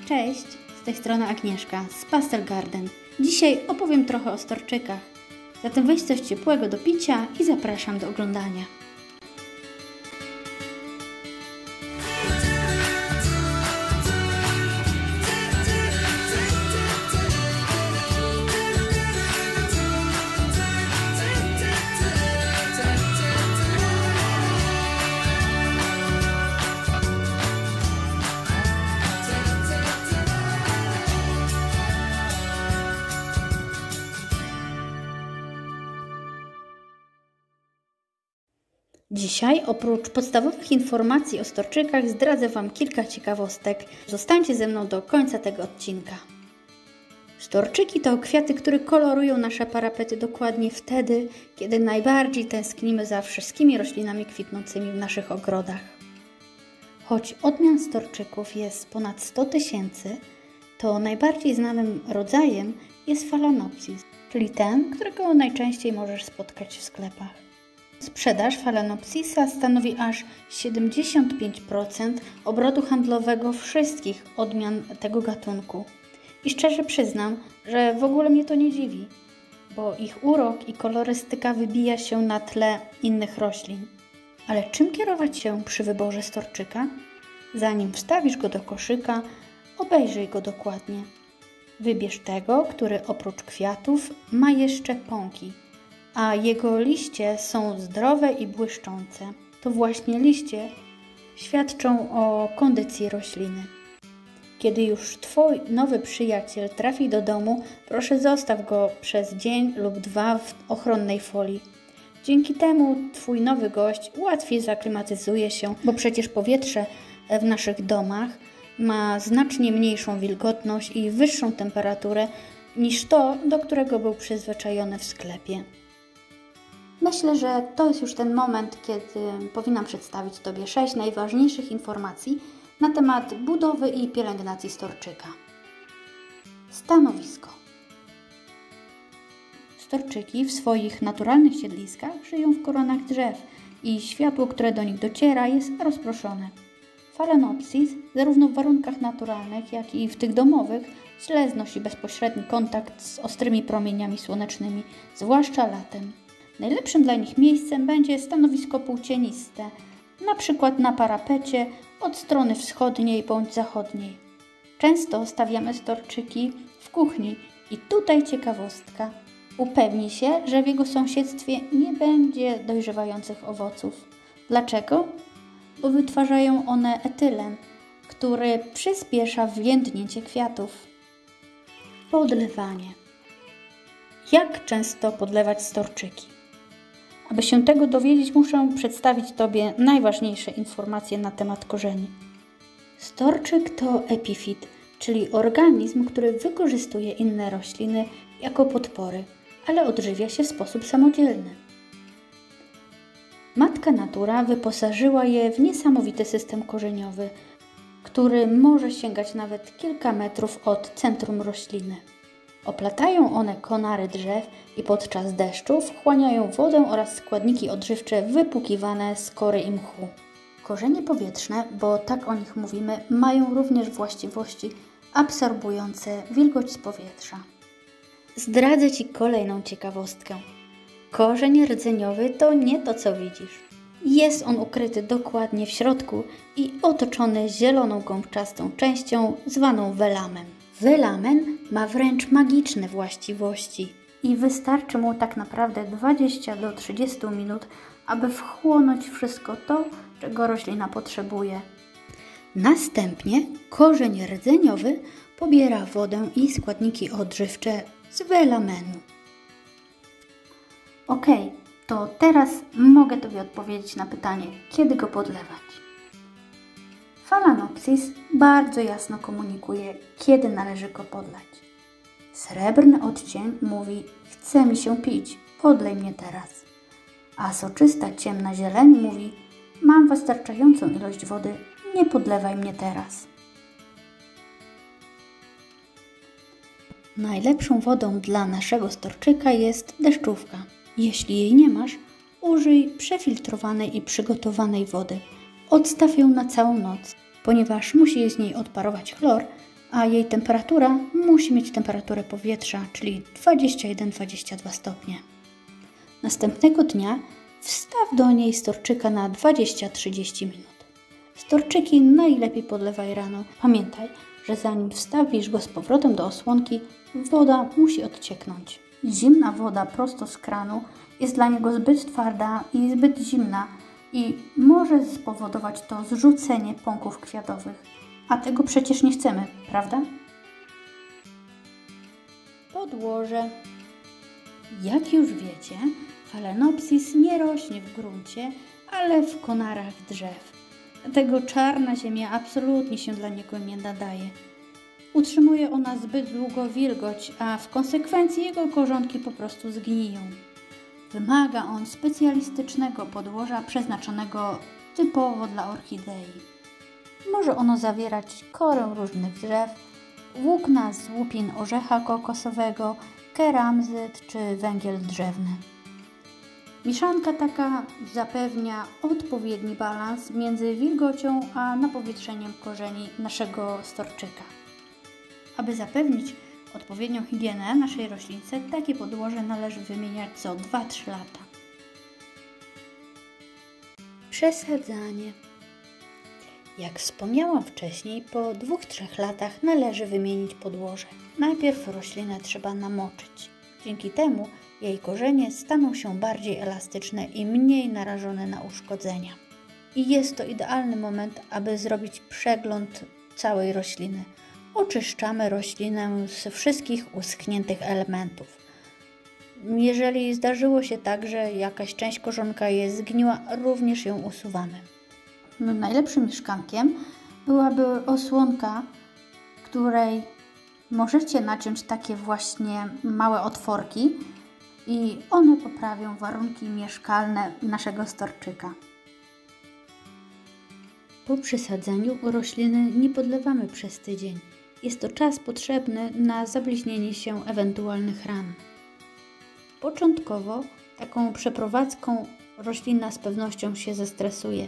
Cześć, z tej strony Agnieszka z Pastel Garden. Dzisiaj opowiem trochę o storczykach. Zatem weź coś ciepłego do picia i zapraszam do oglądania. Dzisiaj oprócz podstawowych informacji o storczykach zdradzę Wam kilka ciekawostek. Zostańcie ze mną do końca tego odcinka. Storczyki to kwiaty, które kolorują nasze parapety dokładnie wtedy, kiedy najbardziej tęsknimy za wszystkimi roślinami kwitnącymi w naszych ogrodach. Choć odmian storczyków jest ponad 100 000, to najbardziej znanym rodzajem jest Phalaenopsis, czyli ten, którego najczęściej możesz spotkać w sklepach. Sprzedaż Phalaenopsisa stanowi aż 75% obrotu handlowego wszystkich odmian tego gatunku. I szczerze przyznam, że w ogóle mnie to nie dziwi, bo ich urok i kolorystyka wybija się na tle innych roślin. Ale czym kierować się przy wyborze storczyka? Zanim wstawisz go do koszyka, obejrzyj go dokładnie. Wybierz tego, który oprócz kwiatów ma jeszcze pąki, a jego liście są zdrowe i błyszczące. To właśnie liście świadczą o kondycji rośliny. Kiedy już Twój nowy przyjaciel trafi do domu, proszę zostaw go przez dzień lub dwa w ochronnej folii. Dzięki temu Twój nowy gość łatwiej zaklimatyzuje się, bo przecież powietrze w naszych domach ma znacznie mniejszą wilgotność i wyższą temperaturę niż to, do którego był przyzwyczajony w sklepie. Myślę, że to jest już ten moment, kiedy powinnam przedstawić Tobie 6 najważniejszych informacji na temat budowy i pielęgnacji storczyka. Stanowisko. Storczyki w swoich naturalnych siedliskach żyją w koronach drzew i światło, które do nich dociera, jest rozproszone. Phalaenopsis zarówno w warunkach naturalnych, jak i w tych domowych źle znosi bezpośredni kontakt z ostrymi promieniami słonecznymi, zwłaszcza latem. Najlepszym dla nich miejscem będzie stanowisko półcieniste, na przykład na parapecie od strony wschodniej bądź zachodniej. Często stawiamy storczyki w kuchni i tutaj ciekawostka. Upewnij się, że w jego sąsiedztwie nie będzie dojrzewających owoców. Dlaczego? Bo wytwarzają one etylen, który przyspiesza więdnięcie kwiatów. Podlewanie. Jak często podlewać storczyki? Aby się tego dowiedzieć, muszę przedstawić Tobie najważniejsze informacje na temat korzeni. Storczyk to epifit, czyli organizm, który wykorzystuje inne rośliny jako podpory, ale odżywia się w sposób samodzielny. Matka natura wyposażyła je w niesamowity system korzeniowy, który może sięgać nawet kilka metrów od centrum rośliny. Oplatają one konary drzew i podczas deszczu wchłaniają wodę oraz składniki odżywcze wypłukiwane z kory i mchu. Korzenie powietrzne, bo tak o nich mówimy, mają również właściwości absorbujące wilgoć z powietrza. Zdradzę Ci kolejną ciekawostkę. Korzeń rdzeniowy to nie to, co widzisz. Jest on ukryty dokładnie w środku i otoczony zieloną gąbczastą częścią zwaną velamem. Velamen ma wręcz magiczne właściwości i wystarczy mu tak naprawdę 20 do 30 minut, aby wchłonąć wszystko to, czego roślina potrzebuje. Następnie korzeń rdzeniowy pobiera wodę i składniki odżywcze z velamenu. Ok, to teraz mogę Tobie odpowiedzieć na pytanie, kiedy go podlewać. Phalaenopsis bardzo jasno komunikuje, kiedy należy go podlać. Srebrny odcień mówi: chce mi się pić, podlej mnie teraz. A soczysta ciemna zieleń mówi: mam wystarczającą ilość wody, nie podlewaj mnie teraz. Najlepszą wodą dla naszego storczyka jest deszczówka. Jeśli jej nie masz, użyj przefiltrowanej i przygotowanej wody. Odstaw ją na całą noc, ponieważ musi z niej odparować chlor, a jej temperatura musi mieć temperaturę powietrza, czyli 21-22 stopnie. Następnego dnia wstaw do niej storczyka na 20-30 minut. Storczyki najlepiej podlewaj rano. Pamiętaj, że zanim wstawisz go z powrotem do osłonki, woda musi odcieknąć. Zimna woda prosto z kranu jest dla niego zbyt twarda i zbyt zimna i może spowodować to zrzucenie pąków kwiatowych. A tego przecież nie chcemy, prawda? Podłoże. Jak już wiecie, Phalaenopsis nie rośnie w gruncie, ale w konarach drzew. Dlatego czarna ziemia absolutnie się dla niego nie nadaje. Utrzymuje ona zbyt długo wilgoć, a w konsekwencji jego korzonki po prostu zgniją. Wymaga on specjalistycznego podłoża przeznaczonego typowo dla orchidei. Może ono zawierać korę różnych drzew, włókna z łupin orzecha kokosowego, keramzyt czy węgiel drzewny. Mieszanka taka zapewnia odpowiedni balans między wilgocią a napowietrzeniem korzeni naszego storczyka. Aby zapewnić odpowiednią higienę naszej roślince, takie podłoże należy wymieniać co 2-3 lata. Przesadzanie. Jak wspomniałam wcześniej, po 2-3 latach należy wymienić podłoże. Najpierw roślinę trzeba namoczyć. Dzięki temu jej korzenie staną się bardziej elastyczne i mniej narażone na uszkodzenia. I jest to idealny moment, aby zrobić przegląd całej rośliny. Oczyszczamy roślinę z wszystkich uschniętych elementów. Jeżeli zdarzyło się tak, że jakaś część korzonka jest zgniła, również ją usuwamy. Najlepszym mieszkankiem byłaby osłonka, której możecie naciąć takie właśnie małe otworki i one poprawią warunki mieszkalne naszego storczyka. Po przesadzeniu rośliny nie podlewamy przez tydzień. Jest to czas potrzebny na zabliźnienie się ewentualnych ran. Początkowo taką przeprowadzką roślina z pewnością się zestresuje,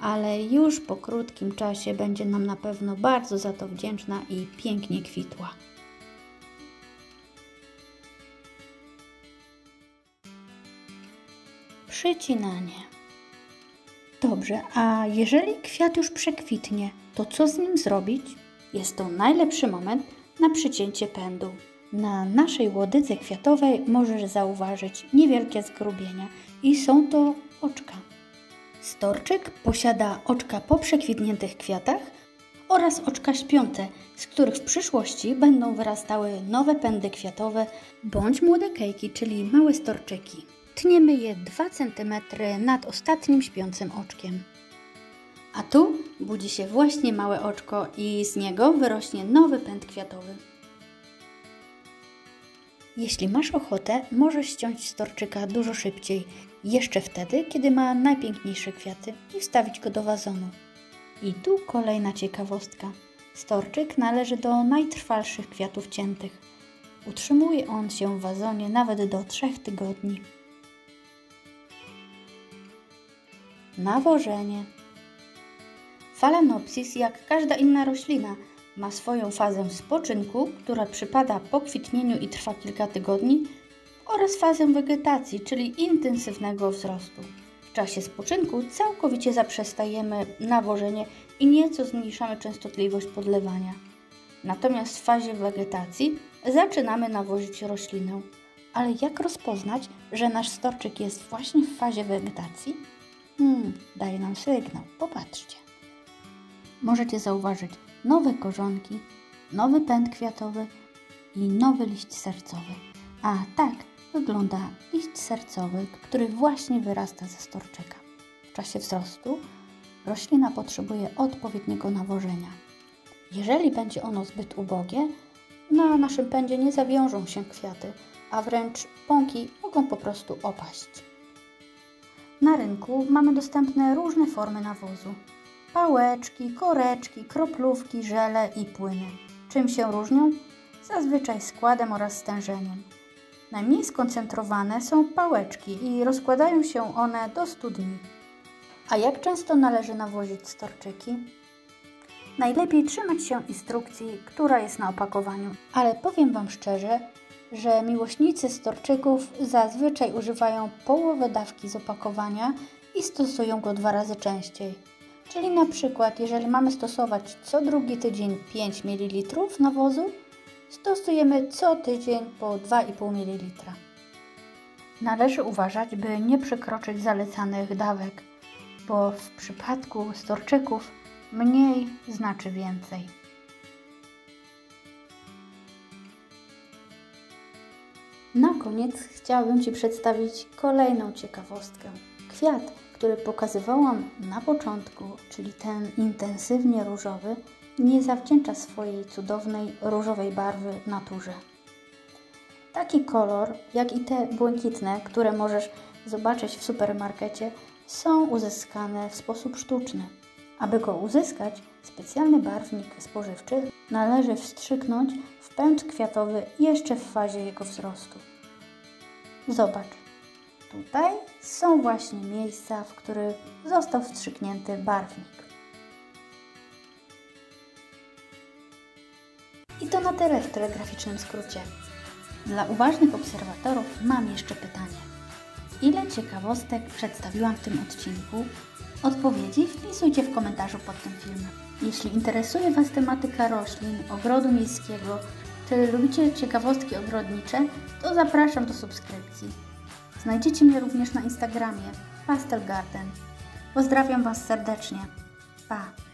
ale już po krótkim czasie będzie nam na pewno bardzo za to wdzięczna i pięknie kwitła. Przycinanie. Dobrze, a jeżeli kwiat już przekwitnie, to co z nim zrobić? Jest to najlepszy moment na przycięcie pędu. Na naszej łodyce kwiatowej możesz zauważyć niewielkie zgrubienia i są to oczka. Storczyk posiada oczka po przekwitniętych kwiatach oraz oczka śpiące, z których w przyszłości będą wyrastały nowe pędy kwiatowe bądź młode kejki, czyli małe storczyki. Tniemy je 2 cm nad ostatnim śpiącym oczkiem. A tu budzi się właśnie małe oczko i z niego wyrośnie nowy pęd kwiatowy. Jeśli masz ochotę, możesz ściąć storczyka dużo szybciej, jeszcze wtedy, kiedy ma najpiękniejsze kwiaty i wstawić go do wazonu. I tu kolejna ciekawostka. Storczyk należy do najtrwalszych kwiatów ciętych. Utrzymuje on się w wazonie nawet do 3 tygodni. Nawożenie. Phalaenopsis, jak każda inna roślina, ma swoją fazę spoczynku, która przypada po kwitnieniu i trwa kilka tygodni, oraz fazę wegetacji, czyli intensywnego wzrostu. W czasie spoczynku całkowicie zaprzestajemy nawożenie i nieco zmniejszamy częstotliwość podlewania. Natomiast w fazie wegetacji zaczynamy nawozić roślinę. Ale jak rozpoznać, że nasz storczyk jest właśnie w fazie wegetacji? Daje nam sygnał. Popatrzcie. Możecie zauważyć nowe korzonki, nowy pęd kwiatowy i nowy liść sercowy. A tak wygląda liść sercowy, który właśnie wyrasta ze storczyka. W czasie wzrostu roślina potrzebuje odpowiedniego nawożenia. Jeżeli będzie ono zbyt ubogie, na naszym pędzie nie zawiążą się kwiaty, a wręcz pąki mogą po prostu opaść. Na rynku mamy dostępne różne formy nawozu. Pałeczki, koreczki, kroplówki, żele i płyny. Czym się różnią? Zazwyczaj składem oraz stężeniem. Najmniej skoncentrowane są pałeczki i rozkładają się one do 100 dni. A jak często należy nawozić storczyki? Najlepiej trzymać się instrukcji, która jest na opakowaniu. Ale powiem Wam szczerze, że miłośnicy storczyków zazwyczaj używają połowę dawki z opakowania i stosują go 2 razy częściej. Czyli na przykład, jeżeli mamy stosować co drugi tydzień 5 ml nawozu, stosujemy co tydzień po 2,5 ml. Należy uważać, by nie przekroczyć zalecanych dawek, bo w przypadku storczyków mniej znaczy więcej. Na koniec chciałabym Ci przedstawić kolejną ciekawostkę. Kwiat, który pokazywałam na początku, czyli ten intensywnie różowy, nie zawdzięcza swojej cudownej różowej barwy naturze. Taki kolor, jak i te błękitne, które możesz zobaczyć w supermarkecie, są uzyskane w sposób sztuczny. Aby go uzyskać, specjalny barwnik spożywczy należy wstrzyknąć w pęd kwiatowy jeszcze w fazie jego wzrostu. Zobacz, tutaj są właśnie miejsca, w których został wstrzyknięty barwnik. I to na tyle w telegraficznym skrócie. Dla uważnych obserwatorów mam jeszcze pytanie. Ile ciekawostek przedstawiłam w tym odcinku? Odpowiedzi wpisujcie w komentarzu pod tym filmem. Jeśli interesuje Was tematyka roślin, ogrodu miejskiego, czy lubicie ciekawostki ogrodnicze, to zapraszam do subskrypcji. Znajdziecie mnie również na Instagramie Pastel Garden. Pozdrawiam Was serdecznie. Pa!